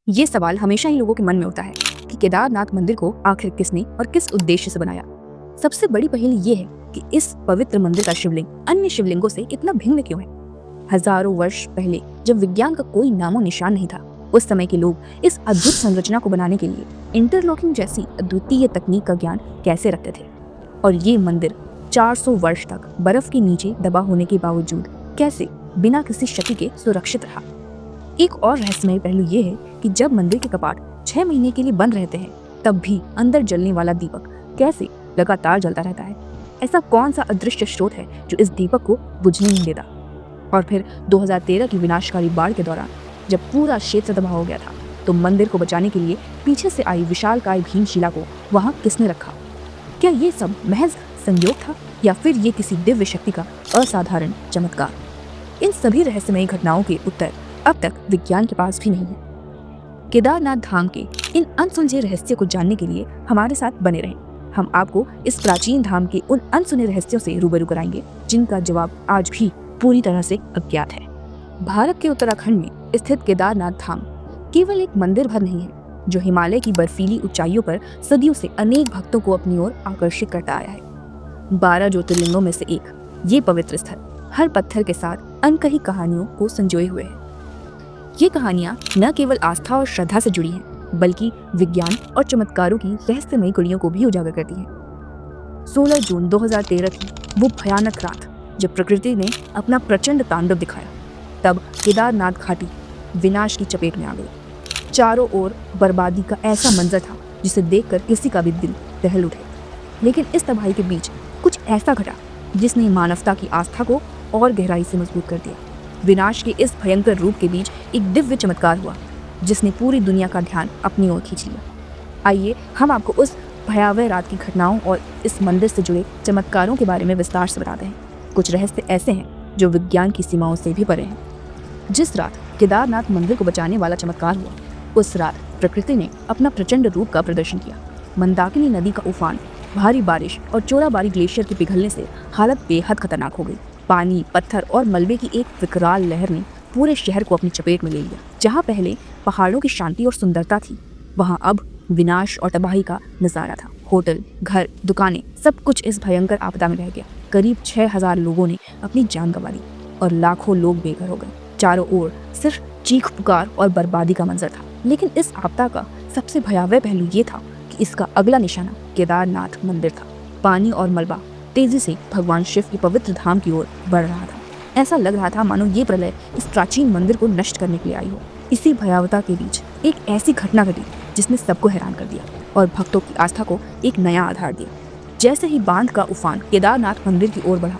ये सवाल हमेशा ही लोगों के मन में होता है कि केदारनाथ मंदिर को आखिर किसने और किस उद्देश्य से बनाया। सबसे बड़ी पहेली ये है कि इस पवित्र मंदिर का शिवलिंग अन्य शिवलिंगों से इतना भिन्न क्यों है। हजारों वर्ष पहले जब विज्ञान का कोई नामो निशान नहीं था, उस समय के लोग इस अद्भुत संरचना को बनाने के लिए इंटरलॉकिंग जैसी अद्वितीय तकनीक का ज्ञान कैसे रखते थे, और ये मंदिर 400 वर्ष तक बर्फ के नीचे दबा होने के बावजूद कैसे बिना किसी क्षति के सुरक्षित रहा। एक और रहस्यमय पहलू ये है कि जब मंदिर के कपाट 6 महीने के लिए बंद रहते हैं, तब भी अंदर जलने वाला दीपक कैसे लगातार जलता रहता है। ऐसा कौन सा अदृश्य स्रोत है जो इस दीपक को बुझने नहीं देता। और फिर 2013 की विनाशकारी बाढ़ के दौरान जब पूरा क्षेत्र तबाह हो गया था, तो मंदिर को बचाने के लिए पीछे से आई विशालकाय भीमशिला को वहां किसने रखा। क्या ये सब महज संयोग था या फिर ये किसी दिव्य शक्ति का असाधारण चमत्कार। इन सभी रहस्यमयी घटनाओं के उत्तर अब तक विज्ञान के पास भी नहीं है। केदारनाथ धाम के इन अनसुलझे रहस्यों को जानने के लिए हमारे साथ बने रहें। हम आपको इस प्राचीन धाम के उन अनसुने रहस्यों से रूबरू कराएंगे जिनका जवाब आज भी पूरी तरह से अज्ञात है। भारत के उत्तराखंड में स्थित केदारनाथ धाम केवल एक मंदिर भर नहीं है, जो हिमालय की बर्फीली ऊंचाइयों पर सदियों से अनेक भक्तों को अपनी ओर आकर्षित करता आया है। 12 ज्योतिर्लिंगों में से एक ये पवित्र स्थल हर पत्थर के साथ अनकही कहानियों को संजोए हुए है। ये कहानियां न केवल आस्था और श्रद्धा से जुड़ी हैं, बल्कि विज्ञान और चमत्कारों की रहस्यमयी कड़ियों को भी उजागर करती हैं। 16 जून 2013 की वो भयानक रात जब प्रकृति ने अपना प्रचंड तांडव दिखाया, तब केदारनाथ घाटी विनाश की चपेट में आ गई। चारों ओर बर्बादी का ऐसा मंजर था जिसे देखकर किसी का भी दिल दहल उठे। लेकिन इस तबाही के बीच कुछ ऐसा घटा जिसने मानवता की आस्था को और गहराई से मजबूत कर दिया। विनाश के इस भयंकर रूप के बीच एक दिव्य चमत्कार हुआ जिसने पूरी दुनिया का ध्यान अपनी ओर खींच लिया। आइए हम आपको उस भयावह रात की घटनाओं और इस मंदिर से जुड़े चमत्कारों के बारे में विस्तार से बताते हैं। कुछ रहस्य ऐसे हैं जो विज्ञान की सीमाओं से भी परे हैं। जिस रात केदारनाथ मंदिर को बचाने वाला चमत्कार हुआ, उस रात प्रकृति ने अपना प्रचंड रूप का प्रदर्शन किया। मंदाकिनी नदी का उफान, भारी बारिश और चोराबारी ग्लेशियर के पिघलने से हालत बेहद खतरनाक हो गई। पानी, पत्थर और मलबे की एक विकराल लहर ने पूरे शहर को अपनी चपेट में ले लिया। जहाँ पहले पहाड़ों की शांति और सुंदरता थी, वहाँ अब विनाश और तबाही का नजारा था। होटल, घर, दुकानें, सब कुछ इस भयंकर आपदा में रह गया। करीब 6000 लोगों ने अपनी जान गंवा दी और लाखों लोग बेघर हो गए। चारों ओर सिर्फ चीख पुकार और बर्बादी का मंजर था। लेकिन इस आपदा का सबसे भयावह पहलू ये था कि इसका अगला निशाना केदारनाथ मंदिर था। पानी और मलबा तेजी से भगवान शिव की पवित्र धाम की ओर बढ़ रहा था। ऐसा लग रहा था मानो ये प्रलय इस प्राचीन मंदिर को नष्ट करने के लिए आई हो। इसी भयावहता के बीच एक ऐसी घटना घटी जिसने सबको हैरान कर दिया और भक्तों की आस्था को एक नया आधार दिया। जैसे ही बांध का उफान केदारनाथ मंदिर की ओर बढ़ा,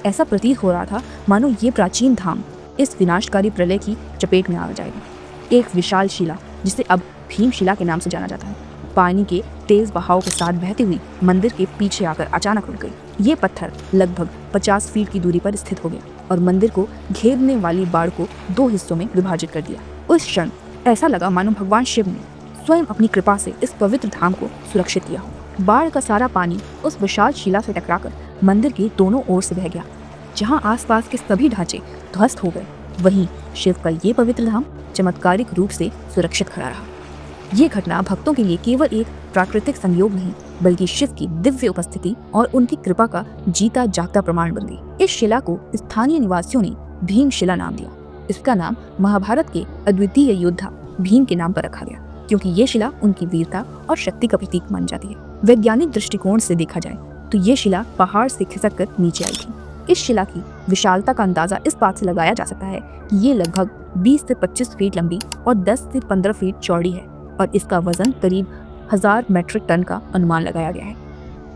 ऐसा प्रतीत हो रहा था मानो ये प्राचीन धाम इस विनाशकारी प्रलय की चपेट में आ जाएगी। एक विशाल शिला, जिसे अब भीमशिला के नाम से जाना जाता है, पानी के तेज बहाव के साथ बहती हुई मंदिर के पीछे आकर अचानक रुक गई। ये पत्थर लगभग 50 फीट की दूरी पर स्थित हो गया और मंदिर को घेरने वाली बाड़ को 2 हिस्सों में विभाजित कर दिया। उस क्षण ऐसा लगा मानो भगवान शिव ने स्वयं अपनी कृपा से इस पवित्र धाम को सुरक्षित किया हो। बाढ़ का सारा पानी उस विशाल शिला से टकराकर मंदिर के दोनों ओर से बह गया। जहाँ आसपास के सभी ढांचे ध्वस्त हो गए, वहीं शिव का ये पवित्र धाम चमत्कारिक रूप से सुरक्षित खड़ा रहा। ये घटना भक्तों के लिए केवल एक प्राकृतिक संयोग नहीं, बल्कि शिव की दिव्य उपस्थिति और उनकी कृपा का जीता जागता प्रमाण बन गई। इस शिला को स्थानीय निवासियों ने भीमशिला नाम दिया। इसका नाम महाभारत के अद्वितीय योद्धा भीम के नाम पर रखा गया, क्योंकि ये शिला उनकी वीरता और शक्ति का प्रतीक मानी जाती है। वैज्ञानिक दृष्टिकोण से देखा जाए तो ये शिला पहाड़ से खिसक कर नीचे आई थी। इस शिला की विशालता का अंदाजा इस बात से लगाया जा सकता है कि ये लगभग 20 से 25 फीट लंबी और 10 से 15 फीट चौड़ी है और इसका वजन करीब 1000 मीट्रिक टन का अनुमान लगाया गया है।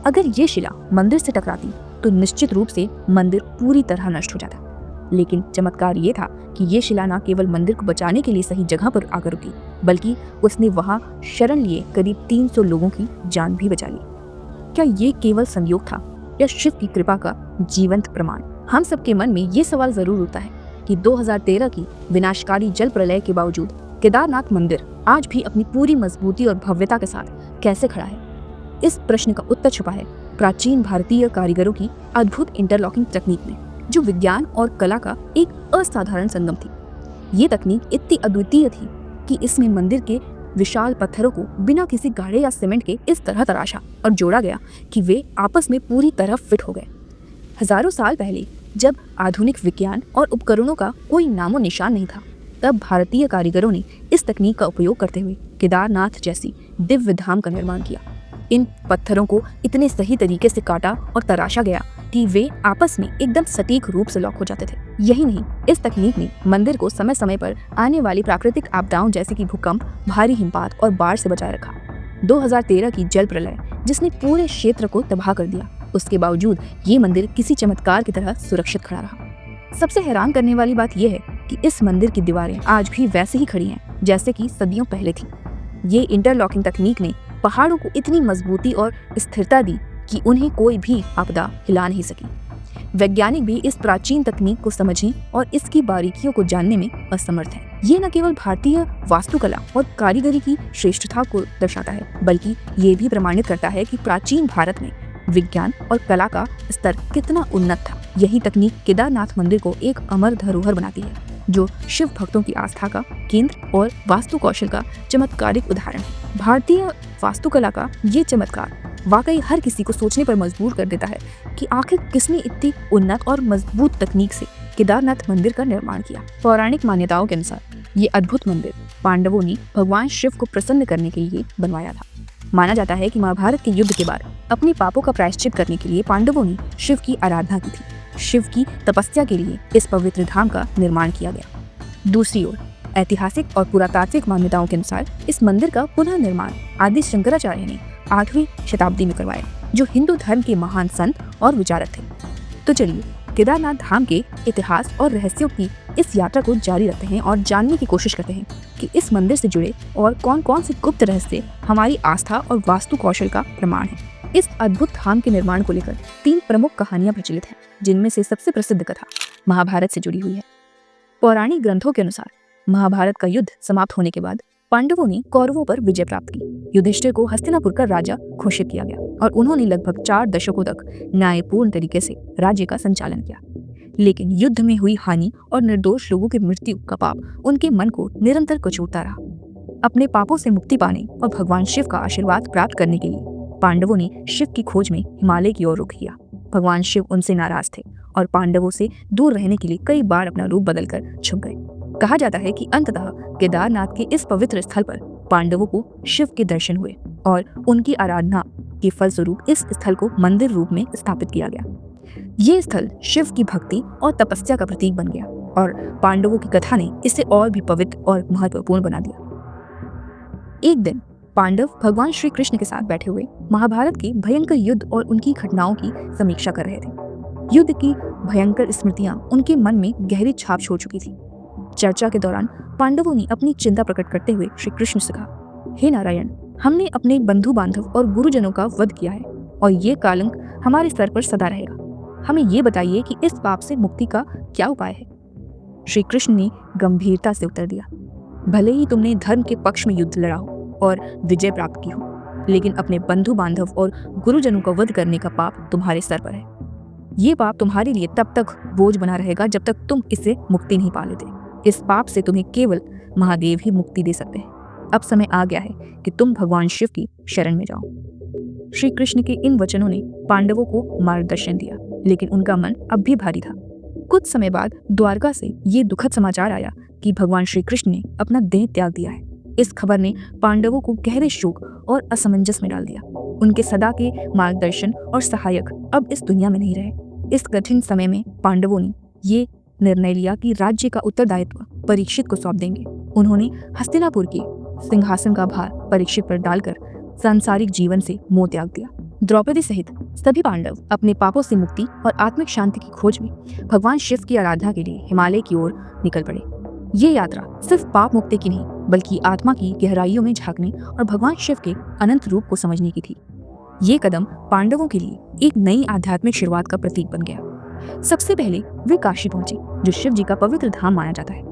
अगर ये शिला मंदिर से टकराती तो निश्चित रूप से मंदिर पूरी तरह नष्ट हो जाता। लेकिन चमत्कार ये था कि ये शिला न केवल मंदिर को बचाने के लिए सही जगह पर आकर रुकी, बल्कि उसने वहां शरण लिए करीब 300 लोगों की जान भी बचा ली। क्या ये केवल संयोग था या शिव की कृपा का जीवंत प्रमाण? हम सबके मन में ये सवाल जरूर उठता है कि 2013 की विनाशकारी जल प्रलय के बावजूद केदारनाथ मंदिर आज भी अपनी पूरी मजबूती और भव्यता के साथ कैसे खड़ा है। इस प्रश्न का उत्तर छुपा है प्राचीन भारतीय कारीगरों की अद्भुत इंटरलॉकिंग तकनीक में, जो विज्ञान और कला का एक असाधारण संगम थी। ये तकनीक इतनी अद्वितीय थी कि इसमें मंदिर के विशाल पत्थरों को बिना किसी गाढ़े या सीमेंट के इस तरह तराशा और जोड़ा गया कि वे आपस में पूरी तरह फिट हो गए। हजारों साल पहले जब आधुनिक विज्ञान और उपकरणों का कोई नामो निशान नहीं था, तब भारतीय कारीगरों ने इस तकनीक का उपयोग करते हुए केदारनाथ जैसी दिव्य धाम का निर्माण किया। इन पत्थरों को इतने सही तरीके से काटा और तराशा गया कि वे आपस में एकदम सटीक रूप से लॉक हो जाते थे। यही नहीं, इस तकनीक ने मंदिर को समय समय पर आने वाली प्राकृतिक आपदाओं जैसे कि भूकंप, भारी हिमपात और बाढ़ से बचाए रखा। 2013 की जल प्रलय जिसने पूरे क्षेत्र को तबाह कर दिया, उसके बावजूद ये मंदिर किसी चमत्कार की तरह सुरक्षित खड़ा रहा। सबसे हैरान करने वाली बात यह है कि इस मंदिर की दीवारें आज भी वैसे ही खड़ी हैं जैसे कि सदियों पहले थी। ये इंटरलॉकिंग तकनीक ने पहाड़ों को इतनी मजबूती और स्थिरता दी कि उन्हें कोई भी आपदा हिला नहीं सकी। वैज्ञानिक भी इस प्राचीन तकनीक को समझने और इसकी बारीकियों को जानने में असमर्थ हैं। ये न केवल भारतीय वास्तुकला और कारीगरी की श्रेष्ठता को दर्शाता है, बल्कि ये भी प्रमाणित करता है कि प्राचीन भारत में विज्ञान और कला का स्तर कितना उन्नत था। यही तकनीक केदारनाथ मंदिर को एक अमर धरोहर बनाती है, जो शिव भक्तों की आस्था का केंद्र और वास्तु कौशल का चमत्कारिक उदाहरण है। भारतीय वास्तुकला का ये चमत्कार वाकई हर किसी को सोचने पर मजबूर कर देता है कि आखिर किसने इतनी उन्नत और मजबूत तकनीक से केदारनाथ मंदिर का निर्माण किया। पौराणिक मान्यताओं के अनुसार ये अद्भुत मंदिर पांडवों ने भगवान शिव को प्रसन्न करने के लिए बनवाया था। माना जाता है कि महाभारत के युद्ध के बाद अपने पापों का प्रायश्चित करने के लिए पांडवों ने शिव की आराधना की थी। शिव की तपस्या के लिए इस पवित्र धाम का निर्माण किया गया। दूसरी ओर ऐतिहासिक और पुरातात्विक मान्यताओं के अनुसार इस मंदिर का पुनः निर्माण आदि शंकराचार्य ने 8वीं शताब्दी में करवाया, जो हिंदू धर्म के महान संत और विचारक थे। तो चलिए केदारनाथ धाम के इतिहास और रहस्यों की इस यात्रा को जारी रखते हैं और जानने की कोशिश करते हैं कि इस मंदिर से जुड़े और कौन कौन से गुप्त रहस्य हमारी आस्था और वास्तु कौशल का प्रमाण है। इस अद्भुत धाम के निर्माण को लेकर 3 प्रमुख कहानियां प्रचलित हैं, जिनमें से सबसे प्रसिद्ध कथा महाभारत से जुड़ी हुई है। पौराणिक ग्रंथों के अनुसार महाभारत का युद्ध समाप्त होने के बाद पांडवों ने कौरवों पर विजय प्राप्त की। युधिष्ठिर को हस्तिनापुर का राजा घोषित किया गया और उन्होंने लगभग 4 दशकों तक न्यायपूर्ण तरीके से राज्य का संचालन किया। लेकिन युद्ध में हुई हानि और निर्दोष लोगों की मृत्यु का पाप उनके मन को निरंतर कचोटता रहा। अपने पापों से मुक्ति पाने और भगवान शिव का आशीर्वाद प्राप्त करने के लिए पांडवों ने शिव की खोज में हिमालय की ओर रुख किया। भगवान शिव उनसे नाराज थे और पांडवों से दूर रहने के लिए कई बार अपना रूप बदलकर छुप गए। कहा जाता है कि अंततः केदारनाथ के इस पवित्र स्थल पर पांडवों को शिव के दर्शन हुए और उनकी आराधना के फलस्वरूप इस स्थल को मंदिर रूप में स्थापित किया गया। ये स्थल शिव की भक्ति और तपस्या का प्रतीक बन गया और पांडवों की कथा ने इसे और भी पवित्र और महत्वपूर्ण बना दिया। एक दिन पांडव भगवान श्री कृष्ण के साथ बैठे हुए महाभारत के भयंकर युद्ध और उनकी घटनाओं की समीक्षा कर रहे थे। युद्ध की भयंकर स्मृतियां उनके मन में गहरी छाप छोड़ चुकी थी। चर्चा के दौरान पांडवों ने अपनी चिंता प्रकट करते हुए श्री कृष्ण से कहा, हे नारायण, हमने अपने बंधु बांधव और गुरुजनों का वध किया है और ये कलंक हमारे सर पर सदा रहेगा। हमें ये बताइए कि इस पाप से मुक्ति का क्या उपाय है। श्री कृष्ण ने गंभीरता से उत्तर दिया, भले ही तुमने धर्म के पक्ष में युद्ध लड़ा हो और विजय प्राप्त की हो, लेकिन अपने बंधु बांधव और गुरुजनों का वध करने का पाप तुम्हारे सर पर है। ये पाप तुम्हारे लिए तब तक बोझ बना रहेगा जब तक तुम इससे मुक्ति नहीं पा लेते। इस पाप से तुम्हें केवल महादेव ही मुक्ति दे सकते हैं। अब समय आ गया है कि तुम भगवान शिव की शरण में जाओ। श्री कृष्ण के इन वचनों ने पांडवों को मार्गदर्शन दिया, लेकिन उनका मन अब भी भारी था। कुछ समय बाद द्वारका से ये दुखद समाचार आया कि भगवान श्री कृष्ण ने अपना देह त्याग दिया है। इस खबर ने पांडवों को गहरे शोक और असमंजस में डाल दिया। उनके सदा के मार्गदर्शन और सहायक अब इस दुनिया में नहीं रहे। इस कठिन समय में पांडवों ने ये निर्णय लिया कि राज्य का उत्तरदायित्व परीक्षित को सौंप देंगे। उन्होंने हस्तिनापुर के सिंहासन का भार परीक्षित पर डालकर सांसारिक जीवन से मोह त्याग दिया। द्रौपदी सहित सभी पांडव अपने पापों से मुक्ति और आत्मिक शांति की खोज में भगवान शिव की आराधना के लिए हिमालय की ओर निकल पड़े। ये यात्रा सिर्फ पाप मुक्ति की नहीं, बल्कि आत्मा की गहराइयों में झांकने और भगवान शिव के अनंत रूप को समझने की थी। ये कदम पांडवों के लिए एक नई आध्यात्मिक शुरुआत का प्रतीक बन गया। सबसे पहले वे काशी पहुंचे, जो शिव जी का पवित्र धाम माना जाता है,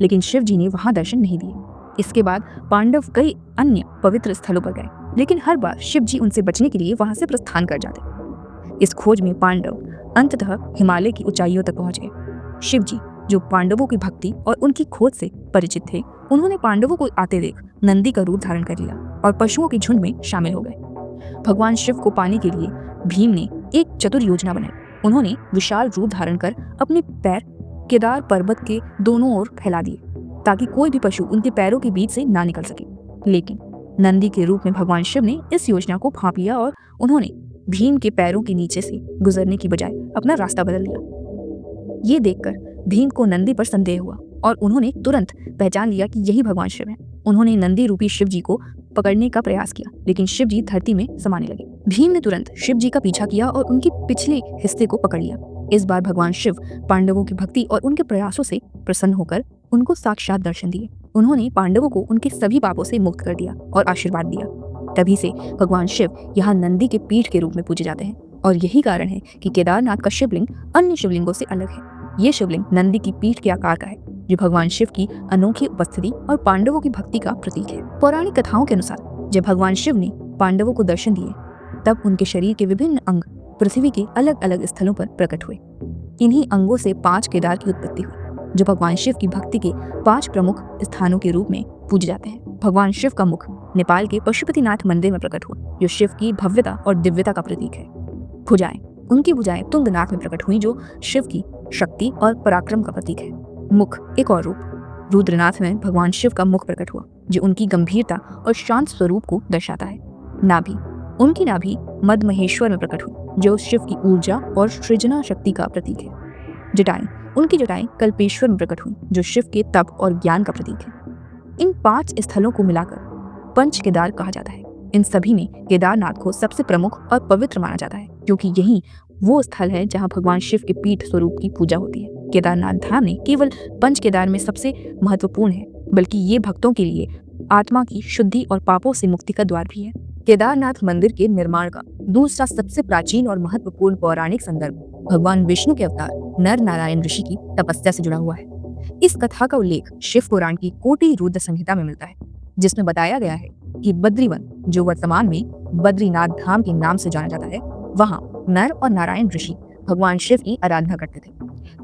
लेकिन शिव जी ने वहां दर्शन नहीं दिए। इसके बाद पांडव कई अन्य पवित्र स्थलों पर गए, लेकिन हर बार शिव जी उनसे बचने के लिए वहां से प्रस्थान कर जाते। इस खोज में पांडव अंततः हिमालय की ऊंचाइयों तक पहुंच गए। शिव जी, जो पांडवों की भक्ति और उनकी खोज से परिचित थे, उन्होंने पांडवों को आते देख नंदी का रूप धारण कर लिया और पशुओं के झुंड में शामिल हो गए। भगवान शिव को पाने के लिए भीम ने एक चतुर योजना बनाई। उन्होंने विशाल रूप धारण कर अपने पैर केदार पर्वत के दोनों ओर फैला दिए ताकि कोई भी पशु उनके पैरों के बीच से ना निकल सके। लेकिन नंदी के रूप में भगवान शिव ने इस योजना को भांप लिया और उन्होंने भीम के पैरों के नीचे से गुजरने की बजाय अपना रास्ता बदल लिया। ये देखकर भीम को नंदी पर संदेह हुआ और उन्होंने तुरंत पहचान लिया कि यही भगवान शिव हैं। उन्होंने नंदी रूपी शिव जी को पकड़ने का प्रयास किया, लेकिन शिव जी धरती में समाने लगे। भीम ने तुरंत शिव जी का पीछा किया और उनके पिछले हिस्से को पकड़ लिया। इस बार भगवान शिव पांडवों की भक्ति और उनके प्रयासों से प्रसन्न होकर उनको साक्षात दर्शन दिए। उन्होंने पांडवों को उनके सभी पापों से मुक्त कर दिया और आशीर्वाद दिया। तभी से भगवान शिव यहाँ नंदी के पीठ के रूप में पूजे जाते हैं और यही कारण है कि केदारनाथ का शिवलिंग अन्य शिवलिंगों से अलग है। ये शिवलिंग नंदी की पीठ के आकार का है, जो भगवान शिव की अनोखी उपस्थिति और पांडवों की भक्ति का प्रतीक है। पौराणिक कथाओं के अनुसार जब भगवान शिव ने पांडवों को दर्शन दिए, तब उनके शरीर के विभिन्न अंग पृथ्वी के अलग अलग स्थलों पर प्रकट हुए। इन्हीं अंगों से 5 केदार की उत्पत्ति हुई, जो भगवान शिव की भक्ति के 5 प्रमुख स्थानों के रूप में पूजे जाते हैं। भगवान शिव का मुख नेपाल के पशुपतिनाथ मंदिर में प्रकट हुआ, जो शिव की भव्यता और दिव्यता का प्रतीक है। उनकी भुजाएं तुंगनाथ में प्रकट हुई, जो शिव की शक्ति और पराक्रम का प्रतीक है। मुख एक और रूप रुद्रनाथ में भगवान शिव का मुख प्रकट हुआ, जो उनकी गंभीरता और शांत स्वरूप को दर्शाता है। उनकी नाभि मद महेश्वर में प्रकट हुई, जो शिव की ऊर्जा और सृजना शक्ति का प्रतीक है। उनकी जटाएं कल्पेश्वर में प्रकट हुई, जो शिव के तप और ज्ञान का प्रतीक है। इन 5 स्थलों को मिलाकर पंच केदार कहा जाता है। इन सभी में केदारनाथ को सबसे प्रमुख और पवित्र माना जाता है, क्योंकि यही वो स्थल है जहां भगवान शिव के पीठ स्वरूप की पूजा होती है। केदारनाथ धाम ने केवल पंच केदार में सबसे महत्वपूर्ण है, बल्कि ये भक्तों के लिए आत्मा की शुद्धि और पापों से मुक्ति का द्वार भी है। केदारनाथ मंदिर के निर्माण का दूसरा सबसे प्राचीन और महत्वपूर्ण पौराणिक संदर्भ भगवान विष्णु के अवतार नर नारायण ऋषि की तपस्या से जुड़ा हुआ है। इस कथा का उल्लेख शिव पुराण की कोटि रुद्र संहिता में मिलता है, जिसमें बताया गया है कि बद्रीवन, जो वर्तमान में बद्रीनाथ धाम के नाम से जाना जाता है, वहां नर और नारायण ऋषि भगवान शिव की आराधना करते थे।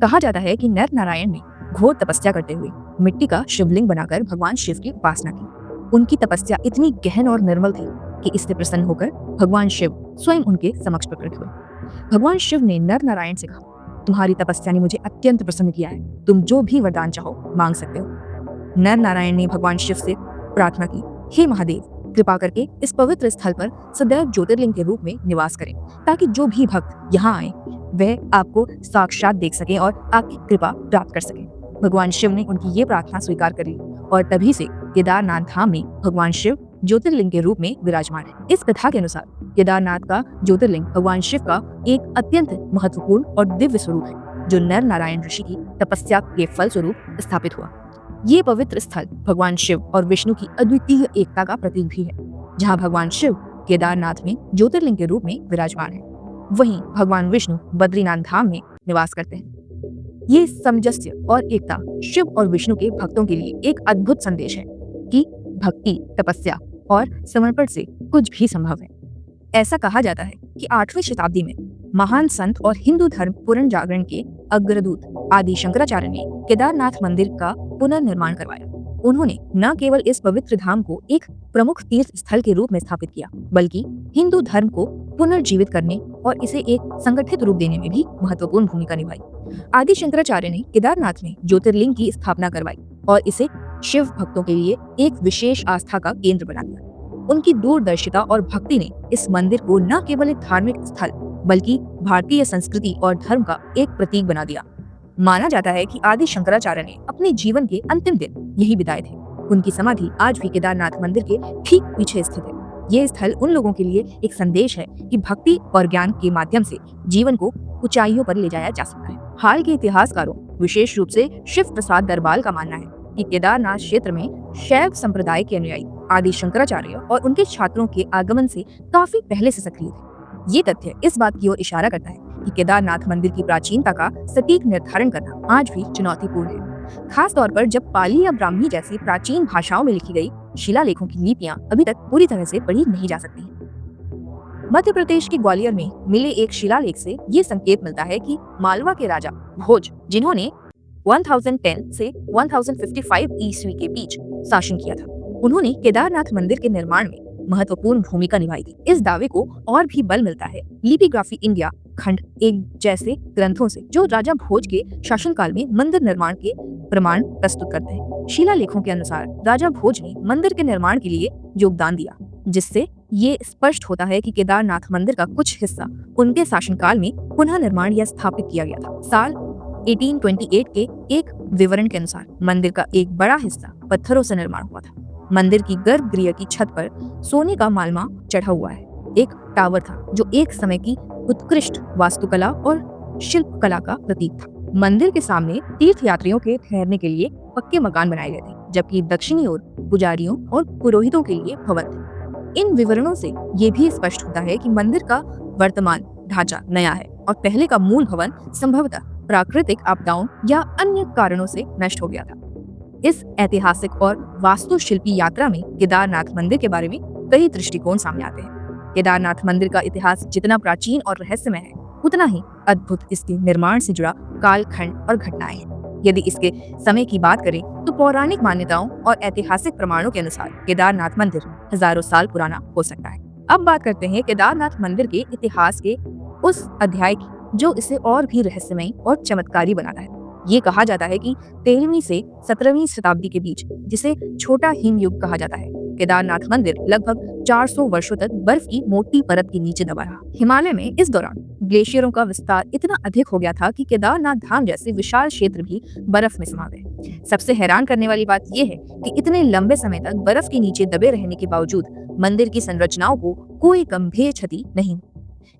कहा जाता है कि नर नारायण ने घोर तपस्या करते हुए मिट्टी का शिवलिंग बनाकर भगवान शिव की उपासना की। उनकी तपस्या इतनी गहन और निर्मल थी कि इससे प्रसन्न होकर भगवान शिव स्वयं उनके समक्ष प्रकट हुए। भगवान शिव ने नर नारायण से कहा, तुम्हारी तपस्या ने मुझे अत्यंत प्रसन्न किया है, तुम जो भी वरदान चाहो मांग सकते हो। नर नारायण ने भगवान शिव से प्रार्थना की, हे महादेव, कृपा करके इस पवित्र स्थल पर सदैव ज्योतिर्लिंग के रूप में निवास करें, ताकि जो भी भक्त यहाँ आए वह आपको साक्षात देख सके और आपकी कृपा प्राप्त कर सके। भगवान शिव ने उनकी ये प्रार्थना स्वीकार कर ली और तभी से केदारनाथ धाम में भगवान शिव ज्योतिर्लिंग के रूप में विराजमान है। इस कथा के अनुसार केदारनाथ का ज्योतिर्लिंग भगवान शिव का एक अत्यंत महत्वपूर्ण और दिव्य स्वरूप है, जो नर नारायण ऋषि की तपस्या के फल स्वरूप स्थापित हुआ। ये पवित्र स्थल भगवान शिव और विष्णु की अद्वितीय एकता का प्रतीक भी है। जहाँ भगवान शिव केदारनाथ में ज्योतिर्लिंग के रूप में विराजमान है, वहीं भगवान विष्णु बद्रीनाथ धाम में निवास करते हैं। ये सामंजस्य और एकता शिव और विष्णु के भक्तों के लिए एक अद्भुत संदेश है कि भक्ति, तपस्या और समर्पण से कुछ भी संभव है। ऐसा कहा जाता है कि 8वीं शताब्दी में महान संत और हिंदू धर्म पुनर्जागरण के अग्रदूत आदि शंकराचार्य ने केदारनाथ मंदिर का पुनर्निर्माण करवाया। उन्होंने न केवल इस पवित्र धाम को एक प्रमुख तीर्थ स्थल के रूप में स्थापित किया, बल्कि हिंदू धर्म को पुनर्जीवित करने और इसे एक संगठित रूप देने में भी महत्वपूर्ण भूमिका निभाई। आदि शंकराचार्य ने केदारनाथ में ज्योतिर्लिंग की स्थापना करवाई और इसे शिव भक्तों के लिए एक विशेष आस्था का केंद्र बना दिया। उनकी दूरदर्शिता और भक्ति ने इस मंदिर को न केवल एक धार्मिक स्थल, बल्कि भारतीय संस्कृति और धर्म का एक प्रतीक बना दिया। माना जाता है कि आदि शंकराचार्य ने अपने जीवन के अंतिम दिन यही बिताए थे। उनकी समाधि आज भी केदारनाथ मंदिर के ठीक पीछे स्थित है। ये स्थल उन लोगों के लिए एक संदेश है कि भक्ति और ज्ञान के माध्यम से जीवन को ऊंचाइयों पर ले जाया जा सकता है। हाल के इतिहासकारों, विशेष रूप से शिव प्रसाद दरबाल का मानना है कि केदारनाथ क्षेत्र में शैव संप्रदाय के अनुयायी आदि शंकराचार्य और उनके छात्रों के आगमन से काफी पहले से सक्रिय थे। ये तथ्य इस बात की ओर इशारा करता है कि केदारनाथ मंदिर की प्राचीनता का सटीक निर्धारण करना आज भी चुनौतीपूर्ण है, खास तौर पर जब पाली या ब्राह्मी जैसी प्राचीन भाषाओं में लिखी गई शिलालेखों की लिपियां अभी तक पूरी तरह से पढ़ी नहीं जा सकती। मध्य प्रदेश के ग्वालियर में मिले एक शिलालेख से ये संकेत मिलता है कि मालवा के राजा भोज, जिन्होंने 1010 से 1055 ईस्वी के बीच शासन किया था। उन्होंने केदारनाथ मंदिर के निर्माण में महत्वपूर्ण भूमिका निभाई थी। इस दावे को और भी बल मिलता है लिपिग्राफी इंडिया खंड 1 जैसे ग्रंथों से, जो राजा भोज के शासनकाल में मंदिर निर्माण के प्रमाण प्रस्तुत करते हैं। शिलालेखों के अनुसार राजा भोज ने मंदिर के निर्माण के लिए योगदान दिया, जिससे ये स्पष्ट होता है कि केदारनाथ मंदिर का कुछ हिस्सा उनके शासनकाल में पुनः निर्माण या स्थापित किया गया था। साल 1828 के एक विवरण के अनुसार मंदिर का एक बड़ा हिस्सा पत्थरों से निर्माण हुआ था। मंदिर की गर्भगृह की छत पर सोने का मालमा चढ़ा हुआ है। एक टावर था जो एक समय की उत्कृष्ट वास्तुकला और शिल्प कला का प्रतीक था। मंदिर के सामने तीर्थयात्रियों के ठहरने के लिए पक्के मकान बनाए गए थे, जबकि दक्षिणी ओर पुजारियों और पुरोहितों के लिए भवन थे। इन विवरणों से ये भी स्पष्ट होता है कि मंदिर का वर्तमान ढांचा नया है और पहले का मूल भवन संभवतः प्राकृतिक आपदाओं या अन्य कारणों से नष्ट हो गया था। इस ऐतिहासिक और वास्तुशिल्पी यात्रा में केदारनाथ मंदिर के बारे में कई दृष्टिकोण सामने आते हैं। केदारनाथ मंदिर का इतिहास जितना प्राचीन और रहस्यमय है, उतना ही अद्भुत इसके निर्माण से जुड़ा कालखंड और घटनाएं हैं। यदि इसके समय की बात करें तो पौराणिक मान्यताओं और ऐतिहासिक प्रमाणों के अनुसार केदारनाथ मंदिर हजारों साल पुराना हो सकता है। अब बात करते हैं केदारनाथ मंदिर के इतिहास के उस अध्याय की जो इसे और भी रहस्यमय और चमत्कारी बनाता है। ये कहा जाता है कि 13वीं से 17वीं शताब्दी के बीच, जिसे छोटा हिमयुग कहा जाता है, केदारनाथ मंदिर लगभग 400 वर्षों तक बर्फ की मोटी परत के नीचे दबा रहा। हिमालय में इस दौरान ग्लेशियरों का विस्तार इतना अधिक हो गया था कि केदारनाथ धाम जैसे विशाल क्षेत्र भी बर्फ में समा गए। सबसे हैरान करने वाली बात यह है कि इतने लंबे समय तक बर्फ के नीचे दबे रहने के बावजूद मंदिर की संरचनाओं को कोई गंभीर क्षति नहीं।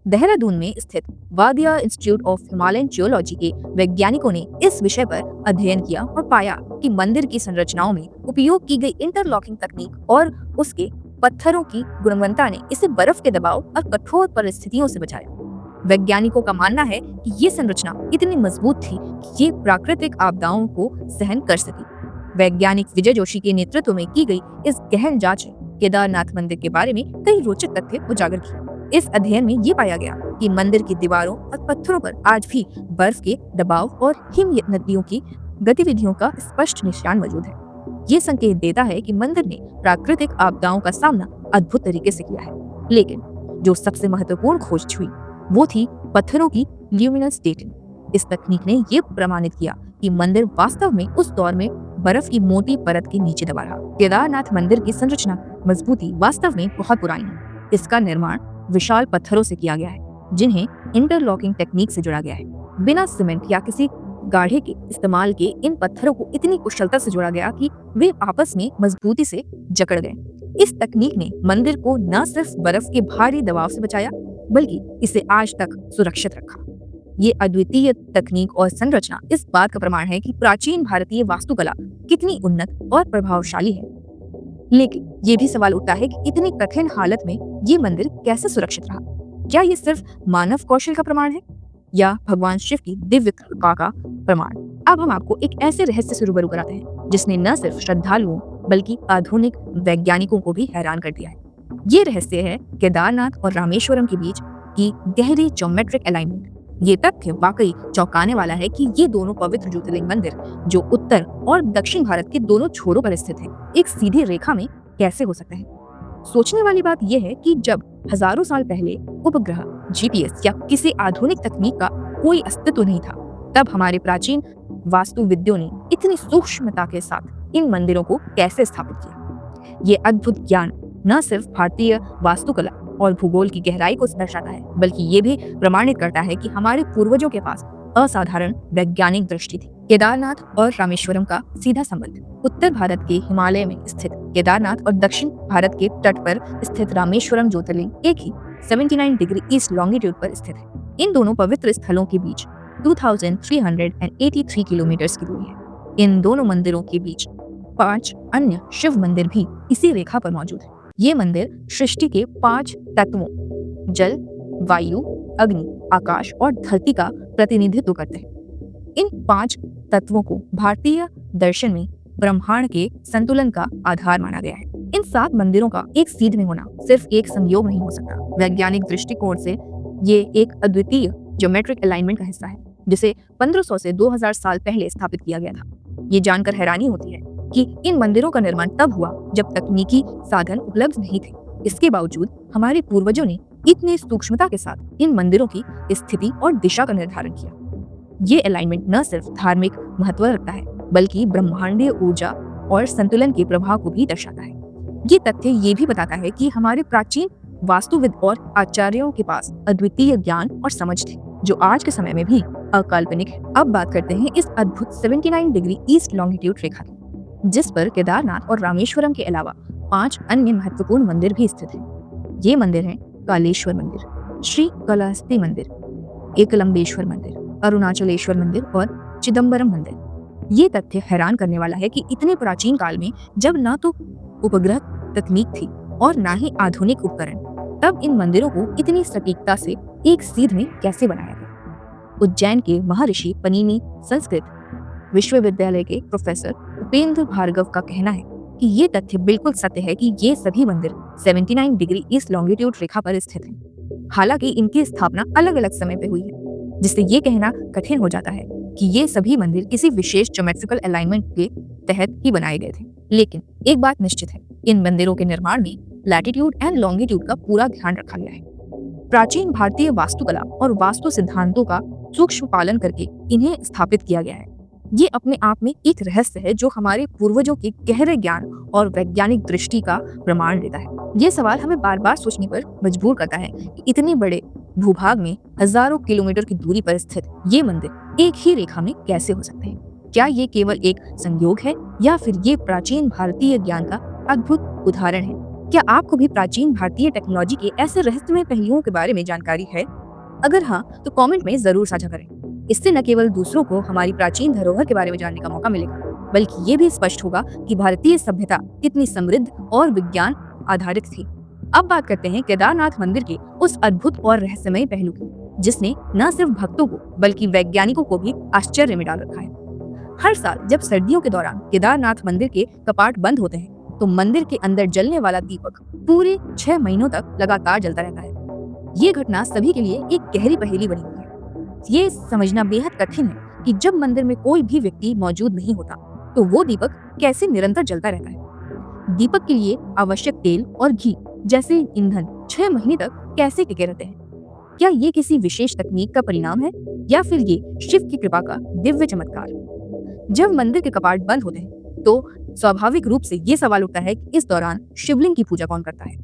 देहरादून में स्थित वादिया इंस्टीट्यूट ऑफ हिमालयन जियोलॉजी के वैज्ञानिकों ने इस विषय पर अध्ययन किया और पाया कि मंदिर की संरचनाओं में उपयोग की गई इंटरलॉकिंग तकनीक और उसके पत्थरों की गुणवत्ता ने इसे बर्फ के दबाव और कठोर परिस्थितियों से बचाया। वैज्ञानिकों का मानना है कि ये संरचना इतनी मजबूत थी कि ये प्राकृतिक आपदाओं को सहन कर सकी। वैज्ञानिक विजय जोशी के नेतृत्व में की गई इस गहन जांच ने केदारनाथ मंदिर के बारे में कई रोचक तथ्य उजागर किए। इस अध्ययन में ये पाया गया कि मंदिर की दीवारों और पत्थरों पर आज भी बर्फ के दबाव और हिम नदियों की गतिविधियों का स्पष्ट निशान मौजूद है। ये संकेत देता है कि मंदिर ने प्राकृतिक आपदाओं का सामना अद्भुत तरीके से किया है। लेकिन जो सबसे महत्वपूर्ण खोज हुई वो थी पत्थरों की ल्यूमिनस डेटिंग। इस तकनीक ने ये प्रमाणित किया कि मंदिर वास्तव में उस दौर में बर्फ की मोटी परत के नीचे दबा रहा। केदारनाथ मंदिर की संरचना मजबूती वास्तव में बहुत पुरानी है। इसका निर्माण विशाल पत्थरों से किया गया है, जिन्हें इंटरलॉकिंग टेक्निक से जोड़ा गया है। बिना सीमेंट या किसी गाढ़े के इस्तेमाल के इन पत्थरों को इतनी कुशलता से जोड़ा गया कि वे आपस में मजबूती से जकड़ गए। इस तकनीक ने मंदिर को न सिर्फ बर्फ के भारी दबाव से बचाया, बल्कि इसे आज तक सुरक्षित रखा। ये अद्वितीय तकनीक और संरचना इस बात का प्रमाण है कि प्राचीन भारतीय वास्तुकला कितनी उन्नत और प्रभावशाली है। लेकिन ये भी सवाल उठता है कि इतनी कठिन हालत में ये मंदिर कैसे सुरक्षित रहा? क्या ये सिर्फ मानव कौशल का प्रमाण है या भगवान शिव की दिव्य कृपा का प्रमाण? अब हम आपको एक ऐसे रहस्य से रूबरू कराते हैं जिसने न सिर्फ श्रद्धालुओं बल्कि आधुनिक वैज्ञानिकों को भी हैरान कर दिया है। ये रहस्य है केदारनाथ और रामेश्वरम के बीच की गहरी ज्योमेट्रिक अलाइनमेंट। ये तथ्य वाकई चौंकाने वाला है कि ये दोनों पवित्र ज्योतिर्लिंग मंदिर, जो उत्तर और दक्षिण भारत के दोनों छोरों पर स्थित है, एक सीधी रेखा में कैसे हो सकते हैं। सोचने वाली बात यह है कि जब हजारों साल पहले उपग्रह, जीपीएस या किसी आधुनिक तकनीक का कोई अस्तित्व नहीं था, तब हमारे प्राचीन वास्तुविदों ने इतनी सूक्ष्मता के साथ इन मंदिरों को कैसे स्थापित किया। ये अद्भुत ज्ञान न सिर्फ भारतीय वास्तुकला और भूगोल की गहराई को दर्शाता है, बल्कि ये भी प्रमाणित करता है कि हमारे पूर्वजों के पास असाधारण वैज्ञानिक दृष्टि थी। केदारनाथ और रामेश्वरम का सीधा संबंध। उत्तर भारत के हिमालय में स्थित केदारनाथ और दक्षिण भारत के तट पर स्थित रामेश्वरम ज्योतिर्लिंग एक ही 79 डिग्री ईस्ट लॉन्गिट्यूड पर स्थित है। इन दोनों पवित्र स्थलों के बीच 2383 किलोमीटर की दूरी है। इन दोनों मंदिरों के बीच 5 अन्य शिव मंदिर भी इसी रेखा पर मौजूद है। ये मंदिर सृष्टि के 5 तत्वों जल, वायु, अग्नि, आकाश और धरती का प्रतिनिधित्व करते हैं। इन 5 तत्वों को भारतीय दर्शन में ब्रह्मांड के संतुलन का आधार माना गया है। इन 7 मंदिरों का एक सीध में होना सिर्फ एक संयोग नहीं हो सकता। वैज्ञानिक दृष्टिकोण से ये एक अद्वितीय ज्योमेट्रिक अलाइनमेंट का हिस्सा है, जिसे 1500 से 2000 साल पहले स्थापित किया गया था। ये जानकर हैरानी होती है कि इन मंदिरों का निर्माण तब हुआ जब तकनीकी साधन उपलब्ध नहीं थे। इसके बावजूद हमारे पूर्वजों ने इतने सूक्ष्मता के साथ इन मंदिरों की स्थिति और दिशा का निर्धारण किया। ये अलाइनमेंट न सिर्फ धार्मिक महत्व रखता है बल्कि ब्रह्मांडीय ऊर्जा और संतुलन के प्रभाव को भी दर्शाता है। ये तथ्य ये भी बताता है कि हमारे प्राचीन वास्तुविद और आचार्यों के पास अद्वितीय ज्ञान और समझ थी, जो आज के समय में भी अकाल्पनिक है। अब बात करते हैं इस अद्भुत 79 डिग्री ईस्ट लॉन्गिट्यूड रेखा की, जिस पर केदारनाथ और रामेश्वरम के अलावा 5 अन्य महत्वपूर्ण मंदिर भी स्थित हैं। ये मंदिर हैं कालेश्वर मंदिर, श्री कालहस्ती मंदिर, एकलंबेश्वर मंदिर, अरुणाचलेश्वर मंदिर और चिदम्बरम मंदिर। ये तथ्य हैरान करने वाला है कि इतने प्राचीन काल में, जब न तो उपग्रह तकनीक थी और ना ही आधुनिक उपकरण, तब इन मंदिरों को इतनी सटीकता से एक सीध में कैसे बनाया गया। उज्जैन के महर्षि पनीनी संस्कृत विश्वविद्यालय के प्रोफेसर उपेंद्र भार्गव का कहना है कि ये तथ्य बिल्कुल सत्य है कि ये सभी मंदिर 79 डिग्री ईस्ट लॉन्गिट्यूड रेखा पर स्थित हैं। हालांकि इनकी स्थापना अलग अलग समय पे हुई है, जिससे ये कहना कठिन हो जाता है कि ये सभी मंदिर किसी विशेष ज्योमेट्रिकल अलाइनमेंट के तहत ही बनाए गए थे। लेकिन एक बात निश्चित है, इन मंदिरों के निर्माण में लैटिट्यूड एंड लॉन्गिट्यूड का पूरा ध्यान रखा गया है। प्राचीन भारतीय वास्तुकला और वास्तु सिद्धांतों का सूक्ष्म पालन करके इन्हें स्थापित किया गया है। ये अपने आप में एक रहस्य है जो हमारे पूर्वजों के गहरे ज्ञान और वैज्ञानिक दृष्टि का प्रमाण देता है। ये सवाल हमें बार बार सोचने पर मजबूर करता है कि इतने बड़े भूभाग में हजारों किलोमीटर की दूरी पर स्थित ये मंदिर एक ही रेखा में कैसे हो सकते हैं। क्या ये केवल एक संयोग है या फिर ये प्राचीन भारतीय ज्ञान का अद्भुत उदाहरण है? क्या आपको भी प्राचीन भारतीय टेक्नोलॉजी के ऐसे रहस्यमय पहलुओं के बारे में जानकारी है? अगर हाँ, तो कमेंट में जरूर साझा करें। इससे न केवल दूसरों को हमारी प्राचीन धरोहर के बारे में जानने का मौका मिलेगा, बल्कि ये भी स्पष्ट होगा कि भारतीय सभ्यता कितनी समृद्ध और विज्ञान आधारित थी। अब बात करते हैं केदारनाथ मंदिर के उस अद्भुत और रहस्यमय पहलू की, जिसने न सिर्फ भक्तों को बल्कि वैज्ञानिकों को भी आश्चर्य में डाल रखा है। हर साल जब सर्दियों के दौरान केदारनाथ मंदिर के कपाट बंद होते हैं, तो मंदिर के अंदर जलने वाला दीपक पूरे 6 महीनों तक लगातार जलता रहता है। ये घटना सभी के लिए एक गहरी पहेली बनी हुई है। ये समझना बेहद कठिन है कि जब मंदिर में कोई भी व्यक्ति मौजूद नहीं होता, तो वो दीपक कैसे निरंतर जलता रहता है। दीपक के लिए आवश्यक तेल और घी जैसे ईंधन 6 महीने तक कैसे टिके रहते हैं? क्या ये किसी विशेष तकनीक का परिणाम है या फिर ये शिव की कृपा का दिव्य चमत्कार? जब मंदिर के कपाट बंद होते हैं, तो स्वाभाविक रूप से ये सवाल उठता है कि इस दौरान शिवलिंग की पूजा कौन करता है।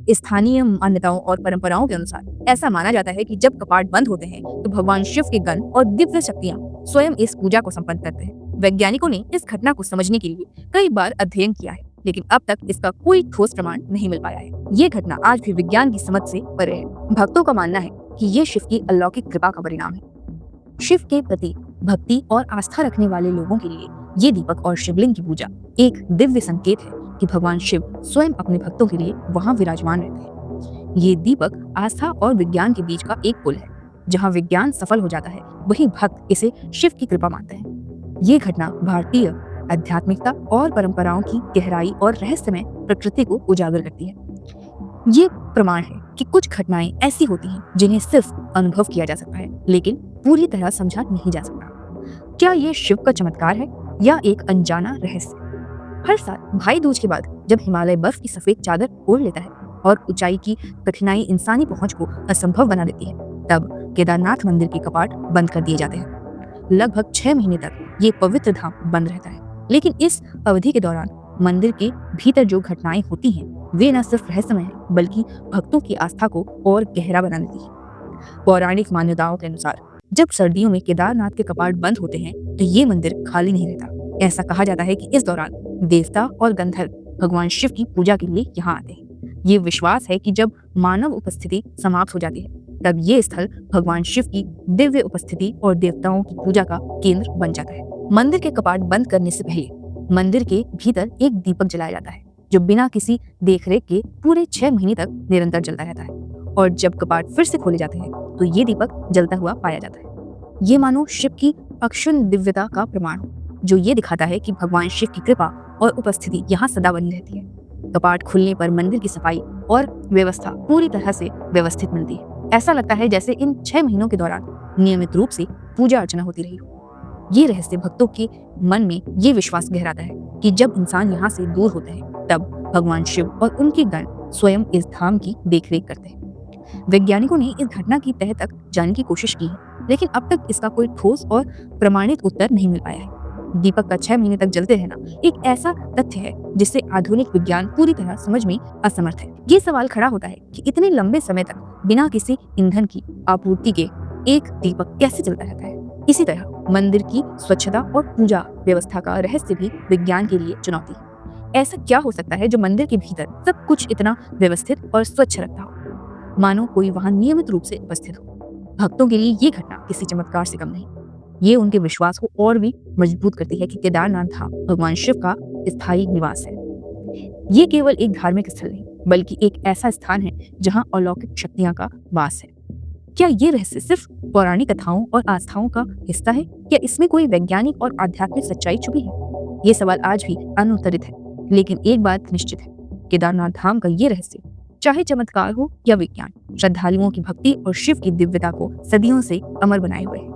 स्थानीय मान्यताओं और परंपराओं के अनुसार ऐसा माना जाता है कि जब कपाट बंद होते हैं, तो भगवान शिव के गण और दिव्य शक्तियां स्वयं इस पूजा को संपन्न करते हैं। वैज्ञानिकों ने इस घटना को समझने के लिए कई बार अध्ययन किया है, लेकिन अब तक इसका कोई ठोस प्रमाण नहीं मिल पाया है। ये घटना आज भी विज्ञान की समझ से परे है। भक्तों का मानना है कि ये शिव की अलौकिक कृपा का परिणाम है। शिव के प्रति भक्ति और आस्था रखने वाले लोगों के लिए ये दीपक और शिवलिंग की पूजा एक दिव्य संकेत है कि भगवान शिव स्वयं अपने भक्तों के लिए वहां विराजमान रहते हैं। ये दीपक आस्था और विज्ञान के बीच का एक पुल है। जहां विज्ञान सफल हो जाता है, वहीं भक्त इसे शिव की कृपा मानते हैं। ये घटना भारतीय आध्यात्मिकता और परंपराओं की गहराई और रहस्यमय प्रकृति को उजागर करती है। ये प्रमाण है कि कुछ घटनाएं ऐसी होती हैं जिन्हें सिर्फ अनुभव किया जा सकता है, लेकिन पूरी तरह समझा नहीं जा सकता। क्या ये शिव का चमत्कार है या एक अनजाना रहस्य? हर साल भाई दूज के बाद जब हिमालय बर्फ की सफेद चादर ओढ़ लेता है और ऊंचाई की कठिनाई इंसानी पहुंच को असंभव बना देती है, तब केदारनाथ मंदिर के कपाट बंद कर दिए जाते हैं। लगभग 6 महीने तक ये पवित्र धाम बंद रहता है। लेकिन इस अवधि के दौरान मंदिर के भीतर जो घटनाएं होती हैं, वे न सिर्फ रहस्यमय हैं, बल्कि भक्तों की आस्था को और गहरा बना देती है। पौराणिक मान्यताओं के अनुसार जब सर्दियों में केदारनाथ के कपाट बंद होते हैं, तो ये मंदिर खाली नहीं रहता। ऐसा कहा जाता है कि इस दौरान देवता और गंधर्व भगवान शिव की पूजा के लिए यहाँ आते हैं। ये विश्वास है कि जब मानव उपस्थिति समाप्त हो जाती है, तब ये स्थल भगवान शिव की दिव्य उपस्थिति और देवताओं की पूजा का केंद्र बन जाता है। मंदिर के कपाट बंद करने से पहले मंदिर के भीतर एक दीपक जलाया जाता है, जो बिना किसी देखरेख के पूरे 6 महीने तक निरंतर जलता रहता है। और जब कपाट फिर से खोले जाते हैं, तो ये दीपक जलता हुआ पाया जाता है। ये मानो शिव की अक्षुण्ण दिव्यता का प्रमाण हो, जो ये दिखाता है कि भगवान शिव की कृपा और उपस्थिति यहाँ सदा बनी रहती है। कपाट खुलने पर मंदिर की सफाई और व्यवस्था पूरी तरह से व्यवस्थित मिलती है। ऐसा लगता है जैसे इन 6 महीनों के दौरान नियमित रूप से पूजा अर्चना होती रही हो। ये रहस्य भक्तों के मन में ये विश्वास गहराता है कि जब इंसान यहाँ से दूर होते हैं तब भगवान शिव और उनके गण स्वयं इस धाम की देखरेख करते हैं। वैज्ञानिकों ने इस घटना की तह तक जानने की कोशिश की है, लेकिन अब तक इसका कोई ठोस और प्रमाणित उत्तर नहीं मिल पाया है। दीपक का 6 महीने तक जलते रहना एक ऐसा तथ्य है जिससे आधुनिक विज्ञान पूरी तरह समझ में असमर्थ है। ये सवाल खड़ा होता है कि इतने लंबे समय तक बिना किसी ईंधन की आपूर्ति के एक दीपक कैसे जलता रहता है। इसी तरह मंदिर की स्वच्छता और पूजा व्यवस्था का रहस्य भी विज्ञान के लिए चुनौती है। ऐसा क्या हो सकता है जो मंदिर के भीतर सब कुछ इतना व्यवस्थित और स्वच्छ रखता हो, मानो कोई वहां नियमित रूप से उपस्थित हो। भक्तों के लिए ये घटना किसी चमत्कार से कम नहीं, ये उनके विश्वास को और भी मजबूत करती है कि केदारनाथ धाम भगवान शिव का स्थायी निवास है। ये केवल एक धार्मिक स्थल नहीं, बल्कि एक ऐसा स्थान है जहाँ अलौकिक शक्तियां का वास है। क्या ये रहस्य सिर्फ पौराणिक कथाओं और आस्थाओं का हिस्सा है, या इसमें कोई वैज्ञानिक और आध्यात्मिक सच्चाई छुपी है? ये सवाल आज भी अनुत्तरित है, लेकिन एक बात निश्चित है, केदारनाथ धाम का ये रहस्य, चाहे चमत्कार हो या विज्ञान, श्रद्धालुओं की भक्ति और शिव की दिव्यता को सदियों से अमर बनाए हुए है।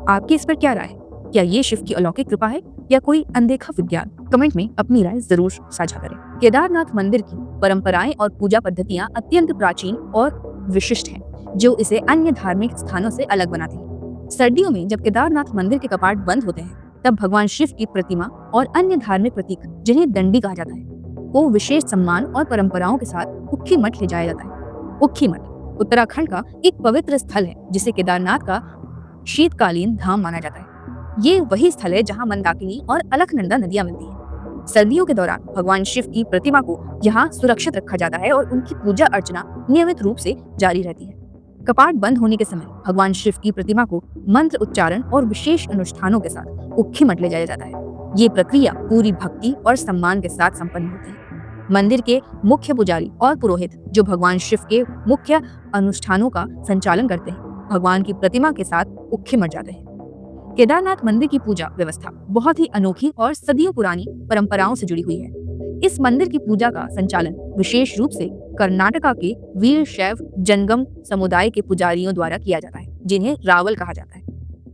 आपकी इस पर क्या राय है? क्या ये शिव की अलौकिक कृपा है या कोई अनदेखा विज्ञान? कमेंट में अपनी राय जरूर साझा करें। केदारनाथ मंदिर की परंपराएं और पूजा पद्धतियां अत्यंत प्राचीन और विशिष्ट हैं, जो इसे अन्य धार्मिक स्थानों से अलग बनाती है। सर्दियों में जब केदारनाथ मंदिर के कपाट बंद होते हैं, तब भगवान शिव की प्रतिमा और अन्य धार्मिक प्रतीक, जिन्हें दंडी कहा जाता है, को विशेष सम्मान और परंपराओं के साथ उखी मठ ले जाया जाता है। उखी मठ उत्तराखंड का एक पवित्र स्थल है, जिसे केदारनाथ का शीतकालीन धाम माना जाता है। ये वही स्थल है जहाँ मंदाकिनी और अलकनंदा नदियां मिलती हैं। सर्दियों के दौरान भगवान शिव की प्रतिमा को यहाँ सुरक्षित रखा जाता है और उनकी पूजा अर्चना नियमित रूप से जारी रहती है। कपाट बंद होने के समय भगवान शिव की प्रतिमा को मंत्र उच्चारण और विशेष अनुष्ठानों के साथ उखी मठ ले जाया जाता है। ये प्रक्रिया पूरी भक्ति और सम्मान के साथ संपन्न होती है। मंदिर के मुख्य पुजारी और पुरोहित, जो भगवान शिव के मुख्य अनुष्ठानों का संचालन करते हैं, भगवान की प्रतिमा के साथ उखी मठ जाते हैं। केदारनाथ मंदिर की पूजा व्यवस्था बहुत ही अनोखी और सदियों पुरानी परंपराओं से जुड़ी हुई है। इस मंदिर की पूजा का संचालन विशेष रूप से कर्नाटका के वीर शैव जनगम समुदाय के पुजारियों द्वारा किया जाता है, जिन्हें रावल कहा जाता है।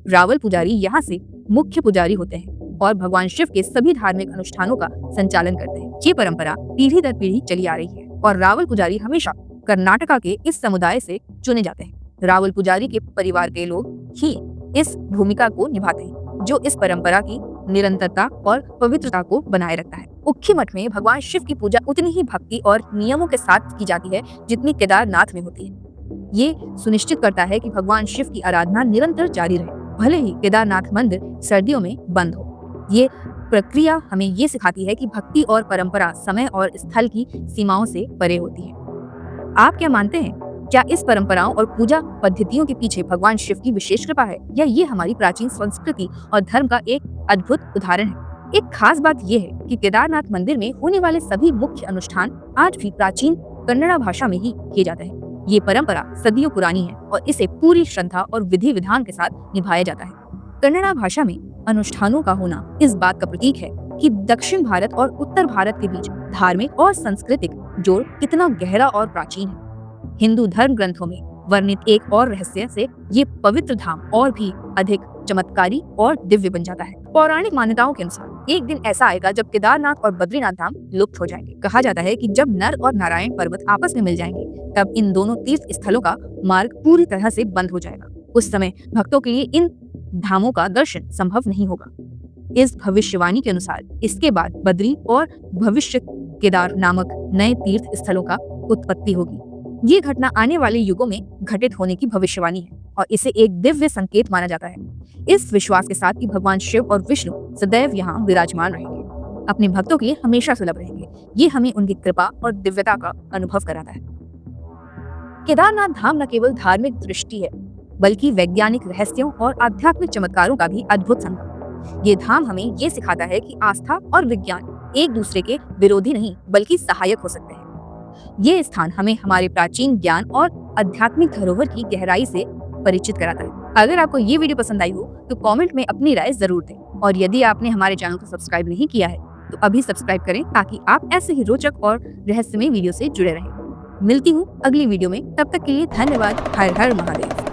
रावल पुजारी यहाँ से मुख्य पुजारी होते हैं और भगवान शिव के सभी धार्मिक अनुष्ठानों का संचालन करते हैं। ये परंपरा पीढ़ी दर पीढ़ी चली आ रही है और रावल पुजारी हमेशा कर्नाटका के इस समुदाय से चुने जाते हैं। रावल पुजारी के परिवार के लोग ही इस भूमिका को निभाते हैं, जो इस परंपरा की निरंतरता और पवित्रता को बनाए रखता है। उखी मठ में भगवान शिव की पूजा उतनी ही भक्ति और नियमों के साथ की जाती है जितनी केदारनाथ में होती है। ये सुनिश्चित करता है कि भगवान शिव की आराधना निरंतर जारी रहे, भले ही केदारनाथ मंदिर सर्दियों में बंद हो। ये प्रक्रिया हमें ये सिखाती है कि भक्ति और परंपरा समय और स्थल की सीमाओं से परे होती है। आप क्या मानते हैं? क्या इस परंपराओं और पूजा पद्धतियों के पीछे भगवान शिव की विशेष कृपा है, या ये हमारी प्राचीन संस्कृति और धर्म का एक अद्भुत उदाहरण है? एक खास बात यह है कि केदारनाथ मंदिर में होने वाले सभी मुख्य अनुष्ठान आज भी प्राचीन कन्नड़ा भाषा में ही किए जाते हैं। ये परंपरा सदियों पुरानी है और इसे पूरी श्रद्धा और विधि विधान के साथ निभाया जाता है। कन्नड़ा भाषा में अनुष्ठानों का होना इस बात का प्रतीक है कि दक्षिण भारत और उत्तर भारत के बीच धार्मिक और सांस्कृतिक जोड़ कितना गहरा और प्राचीन है। हिंदू धर्म ग्रंथों में वर्णित एक और रहस्य से ये पवित्र धाम और भी अधिक चमत्कारी और दिव्य बन जाता है। पौराणिक मान्यताओं के अनुसार एक दिन ऐसा आएगा जब केदारनाथ और बद्रीनाथ धाम लुप्त हो जाएंगे। कहा जाता है कि जब नर और नारायण पर्वत आपस में मिल जाएंगे, तब इन दोनों तीर्थ स्थलों का मार्ग पूरी तरह से बंद हो जाएगा। उस समय भक्तों के लिए इन धामों का दर्शन संभव नहीं होगा। इस भविष्यवाणी के अनुसार इसके बाद बद्री और भविष्य केदार नामक नए तीर्थ स्थलों का उत्पत्ति होगी। ये घटना आने वाले युगों में घटित होने की भविष्यवाणी है और इसे एक दिव्य संकेत माना जाता है, इस विश्वास के साथ कि भगवान शिव और विष्णु सदैव यहाँ विराजमान रहेंगे, अपने भक्तों के लिए हमेशा सुलभ रहेंगे। ये हमें उनकी कृपा और दिव्यता का अनुभव कराता है। केदारनाथ धाम न केवल धार्मिक दृष्टि है, बल्कि वैज्ञानिक रहस्यों और आध्यात्मिक चमत्कारों का भी अद्भुत संगम। ये धाम हमें ये सिखाता है कि आस्था और विज्ञान एक दूसरे के विरोधी नहीं, बल्कि सहायक हो सकते हैं। ये स्थान हमें हमारे प्राचीन ज्ञान और आध्यात्मिक धरोहर की गहराई से परिचित कराता है। अगर आपको ये वीडियो पसंद आई हो तो कमेंट में अपनी राय जरूर दें, और यदि आपने हमारे चैनल को सब्सक्राइब नहीं किया है तो अभी सब्सक्राइब करें, ताकि आप ऐसे ही रोचक और रहस्यमय वीडियो से जुड़े रहें। मिलती हूँ अगली वीडियो में, तब तक के लिए धन्यवाद। हर हर महादेव।